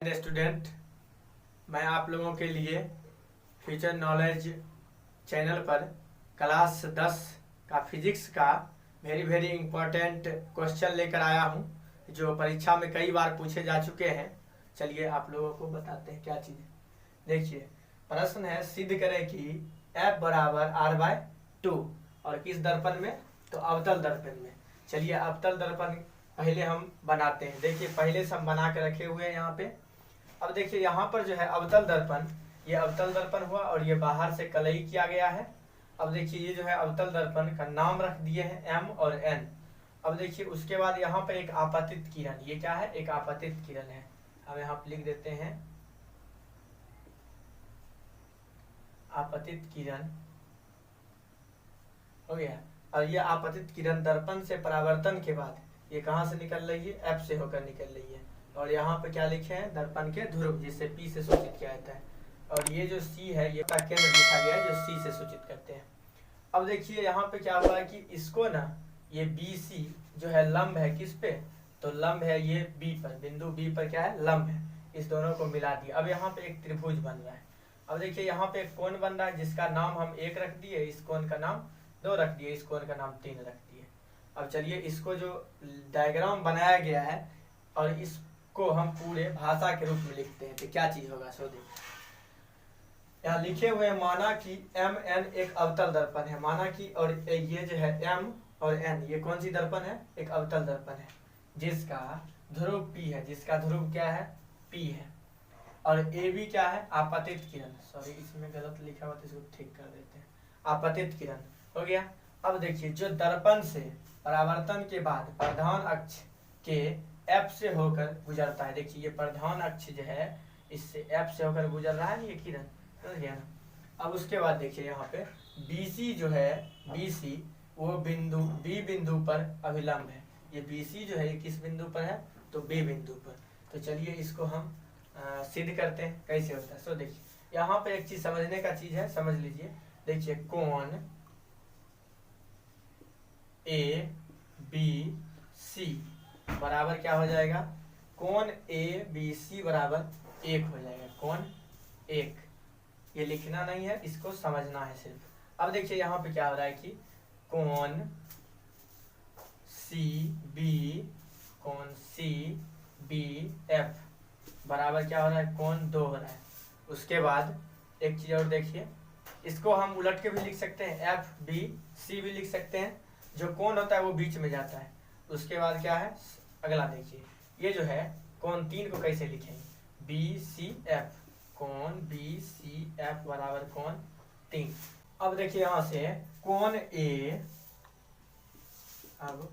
Student, मैं आप लोगों के लिए फ्यूचर नॉलेज चैनल पर क्लास 10 का फिजिक्स का वेरी इम्पोर्टेंट क्वेश्चन लेकर आया हूं, जो परीक्षा में कई बार पूछे जा चुके हैं। चलिए आप लोगों को बताते हैं क्या चीज़ है। देखिए, प्रश्न है सिद्ध करें कि F बराबर R/2 और किस दर्पण में, तो अवतल दर्पण में। चलिए अवतल दर्पण पहले हम बनाते हैं। देखिए पहले से हम बना के रखे हुए हैं यहाँ पे। अब देखिए यहाँ पर जो है अवतल दर्पण, ये अवतल दर्पण हुआ और ये बाहर से कलई किया गया है। अब देखिए ये जो है अवतल दर्पण का नाम रख दिए हैं M और N। अब देखिए उसके बाद यहाँ पे एक आपतित किरण, ये क्या है, एक आपतित किरण है। अब यहाँ पे लिख देते हैं आपतित किरण, हो गया। और ये आपतित किरण दर्पण से परावर्तन के बाद ये कहाँ से निकल रही है, F से होकर निकल रही है। और यहाँ पे क्या लिखे हैं, दर्पण के ध्रुव, जिससे P से सूचित किया जाता है। और ये जो C है, ये केंद्र लिखा गया है जो C से सूचित करते हैं। अब देखिए यहाँ पे क्या हुआ है कि इसको ना, ये BC जो है लंब है किस पे, तो लंब है ये B पर, बिंदु B पर क्या है, लंब है। इस दोनों को मिला दिया। अब यहाँ पे एक त्रिभुज बन रहा है। अब देखिए यहाँ पे एक कोण बन रहा है जिसका नाम हम 1 रख दिए, इस कोण का नाम 2 रख दिए, इस कोण का नाम 3 रख दिए। अब चलिए इसको जो डायग्राम बनाया गया है और इसको हम पूरे भाषा के रूप में लिखते हैं, तो क्या चीज होगा। सो देखिए यहाँ लिखे हुए हैं, माना कि MN एक अवतल दर्पण है, माना कि, और ये जो है M और N ये कौन सी दर्पण है, एक अवतल दर्पण है जिसका ध्रुव P है, जिसका ध्रुव क्या है, P है। और AB क्या है, आपतित किरण, सॉरी इसमें गलत लिखा हुआ तो इसको ठीक कर देते हैं, आपतित किरण हो गया। अब देखिए जो दर्पण से परावर्तन के बाद प्रधान अक्ष के F से होकर गुजरता है, देखिए ये प्रधान अक्ष जो है इससे F से होकर गुजर रहा है ये किरण, समझ गया ना। अब उसके बाद देखिए यहाँ पे BC जो है, BC वो बिंदु B बिंदु पर अभिलंब है। ये BC जो है ये किस बिंदु पर है, तो B बिंदु पर। तो चलिए इसको हम सिद्ध करते हैं कैसे होता है। सो देखिए यहाँ पे एक चीज समझने का चीज है, समझ लीजिए। देखिए कोण ABC बराबर क्या हो जाएगा, कोण ABC बराबर 1 हो जाएगा, कोण 1। ये लिखना नहीं है, इसको समझना है सिर्फ। अब देखिए यहाँ पे क्या हो रहा है कि कोण CBF बराबर क्या हो रहा है, कोण 2 हो रहा है। उसके बाद एक चीज और देखिए, इसको हम उलट के भी लिख सकते हैं, FBC भी लिख सकते हैं। जो कोण होता है वो बीच में जाता है। उसके बाद क्या है, अगला देखिए, ये जो है कोण 3 को कैसे लिखेंगे, BCF, कोण BCF बराबर कोण 3। अब देखिए यहाँ से कोण A, अब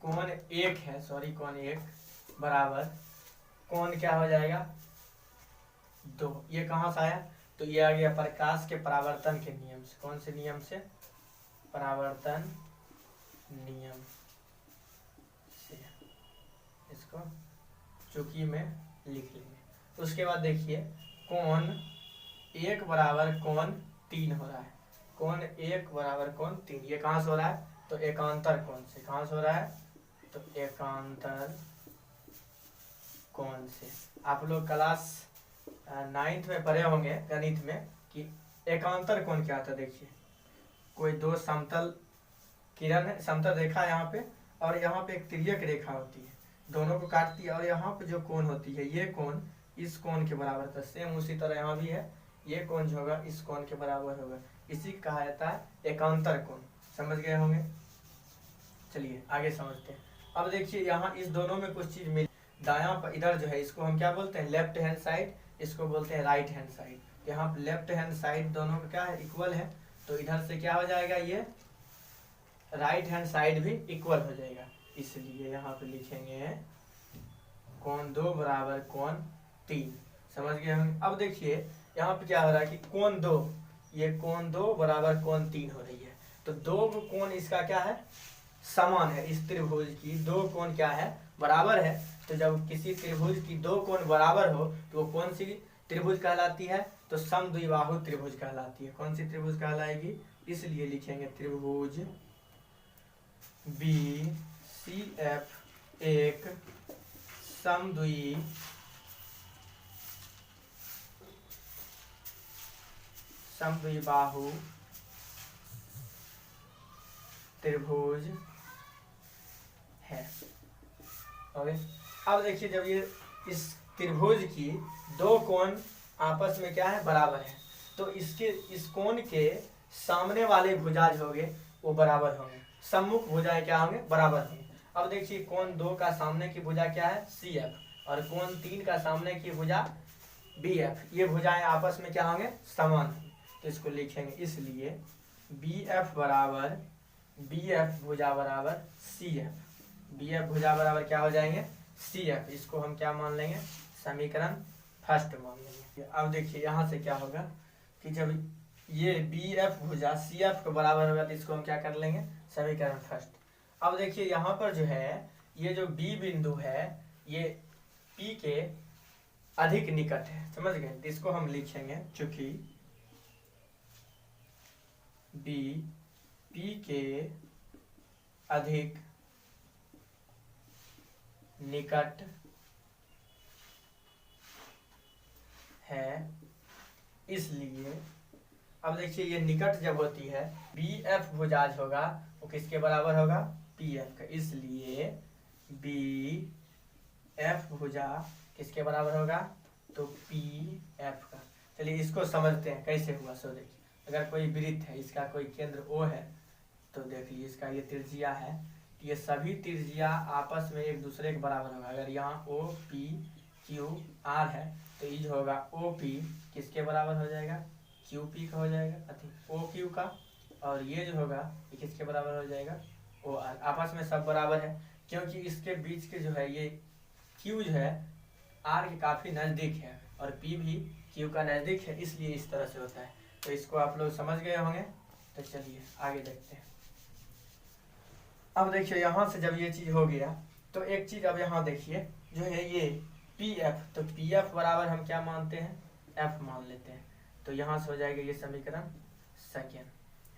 कोण 1 है, सॉरी कोण 1 बराबर कोण क्या हो जाएगा, 2। ये कहाँ से आया, तो ये आ गया प्रकाश के परावर्तन के नियम से। कौन से नियम से, परावर्तन नियम से। इसको चूंकि में लिख लेंगे। उसके बाद देखिए कोण 1 बराबर कोण 3 हो रहा है, कोण 1 बराबर कोण 3। ये कहाँ से हो रहा है, तो एकांतर कोण से। कहाँ से हो रहा है, तो एकांतर कोण से। आप लोग क्लास 9th में पढ़े होंगे गणित में कि एकांतर कोण क्या होता है। देखिए कोई दो समतल किरण है, समतल रेखा यहाँ पे, और यहाँ पे एक तिर्यक रेखा होती है, दोनों को काटती है। और यहाँ पे जो कोण होती है, ये कोण इस कोण के बराबर था, सेम उसी तरह यहाँ भी है, ये कोण जो होगा इस कोण के बराबर होगा। इसी को कहा जाता है एकांतर कोण। समझ गए होंगे। चलिए आगे समझते हैं। अब देखिए यहाँ इस दोनों में कुछ चीज मिली, दायां पर इधर जो है इसको हम क्या बोलते हैं, लेफ्ट हैंड साइड, इसको बोलते हैं राइट हैंड साइड। यहाँ पे लेफ्ट हैंड साइड दोनों का क्या है, इक्वल है, तो इधर से क्या हो जाएगा, ये राइट हैंड साइड भी इक्वल हो जाएगा। इसलिए यहाँ पे लिखेंगे कोण 2 बराबर कोण 3। समझ गए हम। अब देखिए यहाँ पे क्या हो रहा है कि कोण 2, ये कोण 2 बराबर कोण 3 हो रही है। तो दो कोण इसका क्या है, समान है। इस त्रिभुज की दो कोण क्या है, बराबर है। तो जब किसी त्रिभुज की दो कोण बराबर हो तो वो कौन सी त्रिभुज कहलाती है, तो समद्विबाहु त्रिभुज कहलाती है। कौन सी त्रिभुज कहलाएगी, इसलिए लिखेंगे त्रिभुज BCF एक समद्विबाहु समद्विबाहु त्रिभुज है। ओके, अब देखिए जब ये इस त्रिभुज की दो कोण आपस में क्या है, बराबर है, तो इसके इस कोण के सामने वाले भुजा जो होंगे वो बराबर होंगे, सम्मुख भुजाएं क्या होंगे, बराबर होंगे। अब देखिए कोण 2 का सामने की भुजा क्या है, CF, और कोण 3 का सामने की भुजा BF, ये भुजाएं आपस में क्या होंगे, समान होंगे। तो इसको लिखेंगे, इसलिए BF बराबर BF भुजा बराबर CF, BF भुजा बराबर क्या हो जाएंगे, CF। इसको हम क्या मान लेंगे, समीकरण फर्स्ट मान लेंगे। अब देखिए यहाँ से क्या होगा कि जब ये BF भुजा CF के बराबर होगा तो इसको हम क्या कर लेंगे, समीकरण फर्स्ट। अब देखिए यहाँ पर जो है ये जो B बिंदु है ये P के अधिक निकट है, समझ गए, तो इसको हम लिखेंगे चूंकि B P के अधिक निकट है, इसलिए अब देखिए ये निकट जब होती है BF भुजा होगा वो किसके बराबर होगा, PF का, इसलिए BF भुजा किसके बराबर होगा, तो PF का। चलिए इसको समझते हैं कैसे हुआ। सो देखिए अगर कोई वृत्त है, इसका कोई केंद्र O है, तो देखिए इसका ये त्रिज्या है, ये सभी त्रिज्या आपस में एक दूसरे के बराबर होगा। अगर यहाँ OPQR है तो ये जो होगा OP किसके बराबर हो जाएगा, QP का हो जाएगा, अथवा OQ का, और ये जो होगा ये किसके बराबर हो जाएगा, OR। आपस में सब बराबर है क्योंकि इसके बीच के जो है ये Q जो है R के काफ़ी नज़दीक है और P भी Q का नज़दीक है, इसलिए इस तरह से होता है। तो इसको आप लोग समझ गए होंगे। तो चलिए आगे देखते हैं। अब देखिए यहाँ से जब ये चीज़ हो गया तो एक चीज़ अब यहाँ देखिए जो है ये PF, तो PF बराबर हम क्या मानते हैं, F मान लेते हैं। तो यहाँ से हो जाएगा ये समीकरण सेकेंड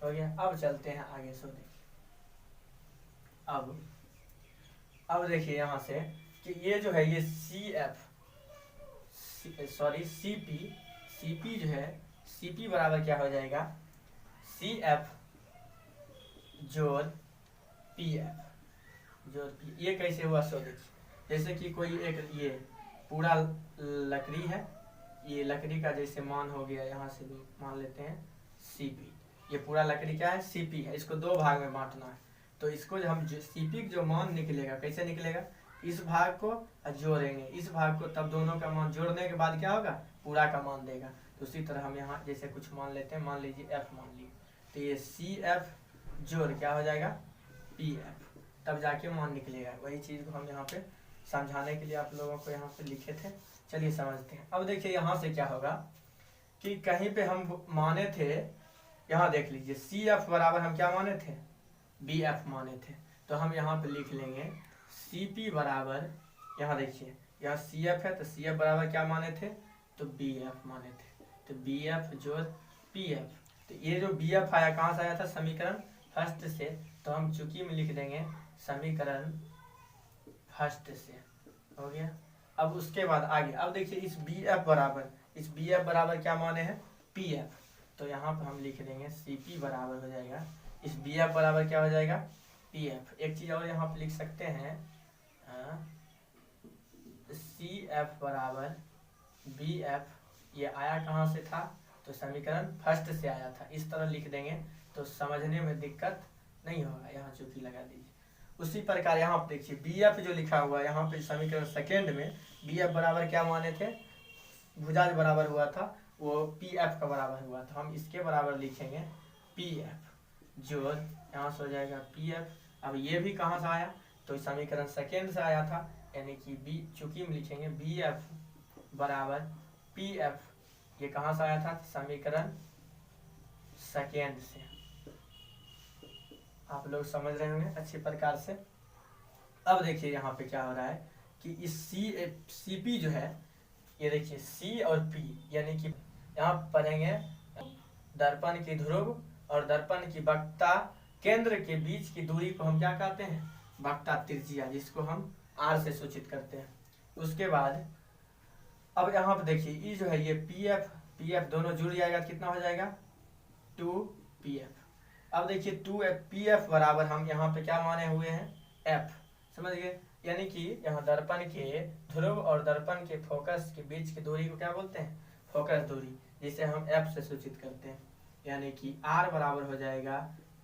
हो गया। अब चलते हैं आगे। सो देखिए अब देखिए यहाँ से कि ये जो है ये CP जो है, CP बराबर क्या हो जाएगा, CF जोड़ PF जोड़ P। ये कैसे हुआ, सो देखिए जैसे कि कोई एक ये पूरा लकड़ी है, ये लकड़ी का जैसे मान हो गया, यहाँ से मान लेते हैं CP, ये पूरा लकड़ी क्या है, CP है, इसको दो भाग में बांटना है। तो इसको हम CP जो मान निकलेगा कैसे निकलेगा, इस भाग को जोड़ेंगे इस भाग को, तब दोनों का मान जोड़ने के बाद क्या होगा, पूरा का मान देगा। तो उसी तरह हम यहाँ जैसे कुछ मान लेते हैं, मान लीजिए F मान लीजिए, तो ये CF जोड़ क्या हो जाएगा PF, तब जाके मान निकलेगा। वही चीज़ को हम यहाँ पे समझाने के लिए आप लोगों को यहाँ पे लिखे थे। चलिए समझते हैं। अब देखिए यहाँ से क्या होगा कि कहीं पे हम माने थे, यहाँ देख लीजिए CF बराबर हम क्या माने थे, BF माने थे, तो हम यहाँ पे लिख लेंगे CP बराबर, यहाँ देखिए यहाँ CF है तो CF बराबर क्या माने थे, तो BF माने थे, तो BF जोड़ PF। तो ये जो BF आया कहाँ से आया था, समीकरण फर्स्ट से, तो हम चूंकि में लिख देंगे समीकरण फर्स्ट से, हो गया। अब उसके बाद आगे अब देखिए इस BF बराबर क्या माने हैं, PF, तो यहाँ पर हम लिख देंगे CP बराबर हो जाएगा, इस BF बराबर क्या हो जाएगा, PF। एक चीज़ और यहाँ पर लिख सकते हैं, CF बराबर BF, ये आया कहाँ से था, तो समीकरण फर्स्ट से आया था। इस तरह लिख देंगे तो समझने में दिक्कत नहीं होगा, यहाँ चूंकि लगा दीजिए। उसी प्रकार यहाँ पर देखिए BF जो लिखा हुआ है यहाँ पे समीकरण सेकेंड में BF बराबर क्या माने थे, भुजा बराबर हुआ था वो PF का बराबर हुआ था, हम इसके बराबर लिखेंगे PF जोड़ यहाँ से हो जाएगा PF। अब ये भी कहाँ से आया, तो समीकरण सेकेंड से आया था, यानी कि चूंकि हम लिखेंगे BF बराबर PF, ये कहाँ से आया था, समीकरण सेकेंड से। आप लोग समझ रहे होंगे अच्छी प्रकार से। अब देखिए यहाँ पे क्या हो रहा है कि इस CP जो है, ये देखिए C और P, यानी कि यहाँ पढ़ेंगे दर्पण की ध्रुव और दर्पण की वक्रता केंद्र के बीच की दूरी को हम क्या कहते हैं, वक्रता त्रिज्या, जिसको हम R से सूचित करते हैं। उसके बाद अब यहाँ पे देखिए ये जो है ये PF दोनों जुड़ जाएगा, कितना हो जाएगा 2pf। अब देखिए 2pf बराबर हम यहाँ पे क्या माने हुए हैं, f, समझ गए। यानी कि यहाँ दर्पण के ध्रुव और दर्पण के फोकस के बीच की दूरी को क्या बोलते हैं, फोकस दूरी, जिसे हम f से सूचित करते हैं। यानी कि r बराबर हो जाएगा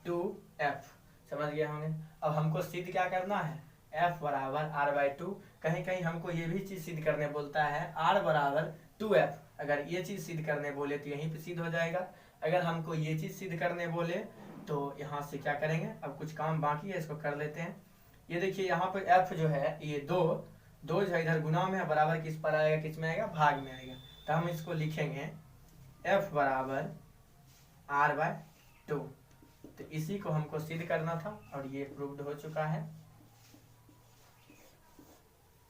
2f, समझ गए हमने। अब हमको सिद्ध क्या करना है, f बराबर r/2। कहीं कहीं हमको ये भी चीज सिद्ध करने बोलता है r बराबर 2f। अगर ये चीज सिद्ध करने बोले तो यहीं पे सिद्ध हो जाएगा। अगर हमको ये चीज सिद्ध करने बोले तो यहाँ से क्या करेंगे, अब कुछ काम बाकी है, इसको कर लेते हैं। ये देखिए यहाँ पे f जो है ये दो जो है इधर गुना में है, बराबर किस पर आएगा, किस में आएगा, भाग में आएगा। तो हम इसको लिखेंगे f बराबर r/2। तो इसी को हमको सिद्ध करना था और ये प्रूव्ड हो चुका है।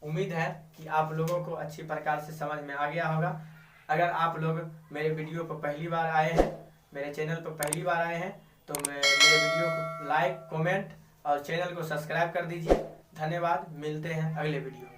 उम्मीद है कि आप लोगों को अच्छी प्रकार से समझ में आ गया होगा। अगर आप लोग मेरे वीडियो पर पहली बार आए हैं, मेरे चैनल पर पहली बार आए हैं, तो मेरे वीडियो को लाइक, कमेंट और चैनल को सब्सक्राइब कर दीजिए। धन्यवाद, मिलते हैं अगले वीडियो।